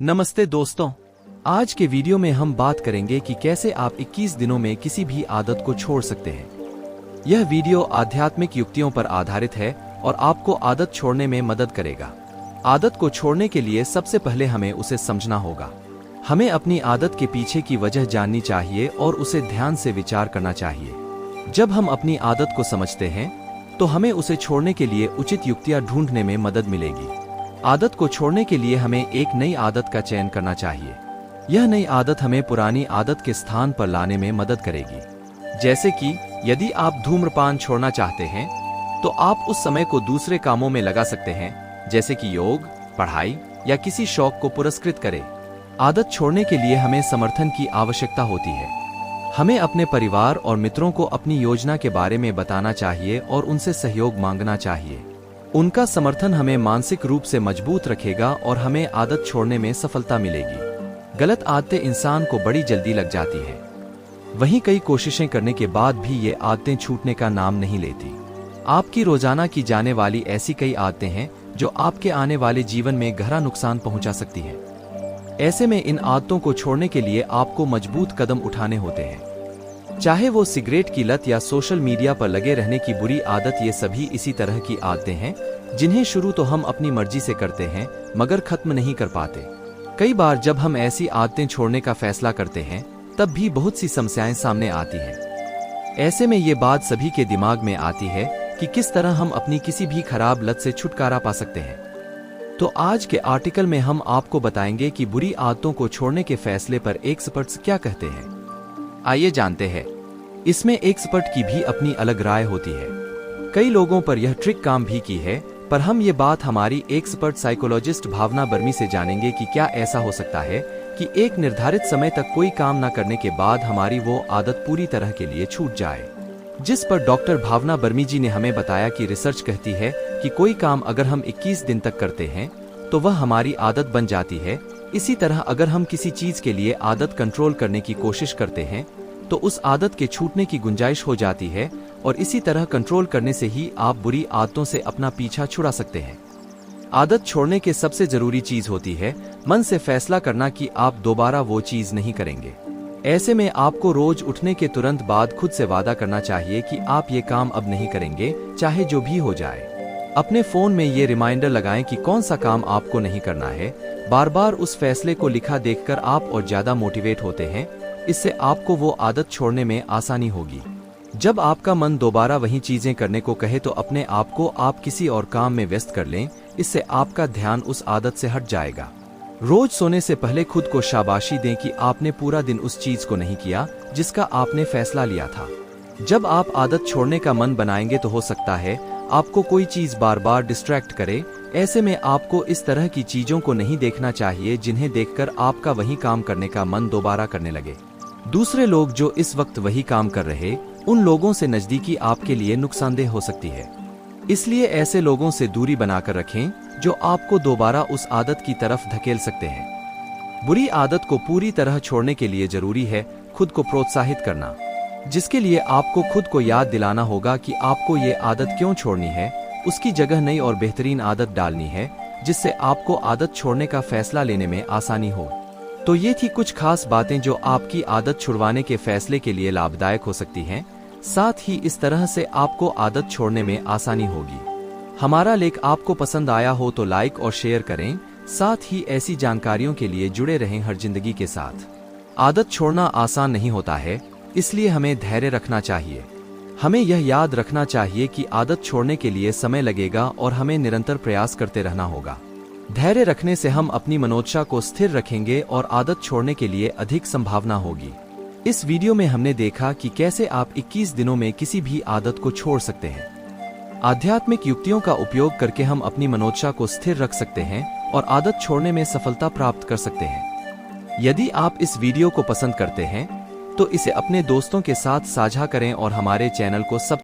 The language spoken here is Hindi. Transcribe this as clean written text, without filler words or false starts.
नमस्ते दोस्तों, आज के वीडियो में हम बात करेंगे कि कैसे आप 21 दिनों में किसी भी आदत को छोड़ सकते हैं। यह वीडियो आध्यात्मिक युक्तियों पर आधारित है और आपको आदत छोड़ने में मदद करेगा। आदत को छोड़ने के लिए सबसे पहले हमें उसे समझना होगा। हमें अपनी आदत के पीछे की वजह जाननी चाहिए और उसे ध्यान से विचार करना चाहिए। जब हम अपनी आदत को समझते हैं तो हमें उसे छोड़ने के लिए उचित युक्तियां ढूंढने में मदद मिलेगी। आदत को छोड़ने के लिए हमें एक नई आदत का चयन करना चाहिए। यह नई आदत हमें पुरानी आदत के स्थान पर लाने में मदद करेगी। जैसे कि यदि आप धूम्रपान छोड़ना चाहते हैं तो आप उस समय को दूसरे कामों में लगा सकते हैं, जैसे कि योग, पढ़ाई या किसी शौक को पुरस्कृत करें। आदत छोड़ने के लिए हमें समर्थन की आवश्यकता होती है। हमें अपने परिवार और मित्रों को अपनी योजना के बारे में बताना चाहिए और उनसे सहयोग मांगना चाहिए। उनका समर्थन हमें मानसिक रूप से मजबूत रखेगा और हमें आदत छोड़ने में सफलता मिलेगी। गलत आदतें इंसान को बड़ी जल्दी लग जाती है, वहीं कई कोशिशें करने के बाद भी ये आदतें छूटने का नाम नहीं लेती। आपकी रोजाना की जाने वाली ऐसी कई आदतें हैं जो आपके आने वाले जीवन में गहरा नुकसान पहुंचा सकती है। ऐसे में इन आदतों को छोड़ने के लिए आपको मजबूत कदम उठाने होते हैं। चाहे वो सिगरेट की लत या सोशल मीडिया पर लगे रहने की बुरी आदत, ये सभी इसी तरह की आदतें हैं जिन्हें शुरू तो हम अपनी मर्जी से करते हैं मगर खत्म नहीं कर पाते। कई बार जब हम ऐसी आदतें छोड़ने का फैसला करते हैं तब भी बहुत सी समस्याएं सामने आती हैं। ऐसे में ये बात सभी के दिमाग में आती है कि किस तरह हम अपनी किसी भी खराब लत से छुटकारा पा सकते हैं। तो आज के आर्टिकल में हम आपको बताएंगे कि बुरी आदतों को छोड़ने के फैसले पर एक्सपर्ट्स क्या कहते हैं। आइए जानते हैं। इसमें एक्सपर्ट की भी अपनी अलग राय होती है। कई लोगों पर यह ट्रिक काम भी की है, पर हम ये बात हमारी एक्सपर्ट साइकोलॉजिस्ट भावना बर्मी से जानेंगे कि क्या ऐसा हो सकता है कि एक निर्धारित समय तक कोई काम न करने के बाद हमारी वो आदत पूरी तरह के लिए छूट जाए। जिस पर डॉक्टर भावना बर्मी जी ने हमें बताया कि रिसर्च कहती है कि कोई काम अगर हम 21 दिन तक करते हैं तो वह हमारी आदत बन जाती है। इसी तरह अगर हम किसी चीज के लिए आदत कंट्रोल करने की कोशिश करते हैं तो उस आदत के छूटने की गुंजाइश हो जाती है और इसी तरह कंट्रोल करने से ही आप बुरी आदतों से अपना पीछा छुड़ा सकते हैं। आदत छोड़ने के सबसे जरूरी चीज होती है मन से फैसला करना कि आप दोबारा वो चीज नहीं करेंगे। ऐसे में आपको रोज उठने के तुरंत बाद खुद से वादा करना चाहिए कि आप ये काम अब नहीं करेंगे, चाहे जो भी हो जाए। अपने फोन में ये रिमाइंडर लगाएं कि कौन सा काम आपको नहीं करना है। बार बार उस फैसले को लिखा देखकर आप और ज्यादा मोटिवेट होते हैं। इससे आपको वो आदत छोड़ने में आसानी होगी। जब आपका मन दोबारा वही चीजें करने को कहे तो अपने आप को आप किसी और काम में व्यस्त कर लें। इससे आपका ध्यान उस आदत से हट जाएगा। रोज सोने से पहले खुद को शाबाशी दें कि आपने पूरा दिन उस चीज को नहीं किया जिसका आपने फैसला लिया था। जब आप आदत छोड़ने का मन बनाएंगे तो हो सकता है आपको कोई चीज बार बार डिस्ट्रैक्ट करे। ऐसे में आपको इस तरह की चीजों को नहीं देखना चाहिए जिन्हें देखकर आपका वही काम करने का मन दोबारा करने लगे। दूसरे लोग जो इस वक्त वही काम कर रहे, उन लोगों से नजदीकी आपके लिए नुकसानदेह हो सकती है। इसलिए ऐसे लोगों से दूरी बनाकर रखें जो आपको दोबारा उस आदत की तरफ धकेल सकते हैं। बुरी आदत को पूरी तरह छोड़ने के लिए जरूरी है खुद को प्रोत्साहित करना, जिसके लिए आपको खुद को याद दिलाना होगा कि आपको ये आदत क्यों छोड़नी है। उसकी जगह नई और बेहतरीन आदत डालनी है जिससे आपको आदत छोड़ने का फैसला लेने में आसानी हो। तो ये थी कुछ खास बातें जो आपकी आदत छुड़वाने के फैसले के लिए लाभदायक हो सकती हैं। साथ ही इस तरह से आपको आदत छोड़ने में आसानी होगी। हमारा लेख आपको पसंद आया हो तो लाइक और शेयर करें। साथ ही ऐसी जानकारियों के लिए जुड़े रहें हर जिंदगी के साथ। आदत छोड़ना आसान नहीं होता है, इसलिए हमें धैर्य रखना चाहिए। हमें यह याद रखना चाहिए कि आदत छोड़ने के लिए समय लगेगा और हमें निरंतर प्रयास करते रहना होगा। धैर्य रखने से हम अपनी मनोदशा को स्थिर रखेंगे और आदत छोड़ने के लिए अधिक संभावना होगी। इस वीडियो में हमने देखा कि कैसे आप 21 दिनों में किसी भी आदत को छोड़ सकते हैं। आध्यात्मिक युक्तियों का उपयोग करके हम अपनी मनोदशा को स्थिर रख सकते हैं और आदत छोड़ने में सफलता प्राप्त कर सकते हैं। यदि आप इस वीडियो को पसंद करते हैं तो इसे अपने दोस्तों के साथ साझा करें और हमारे चैनल को सब्सक्राइब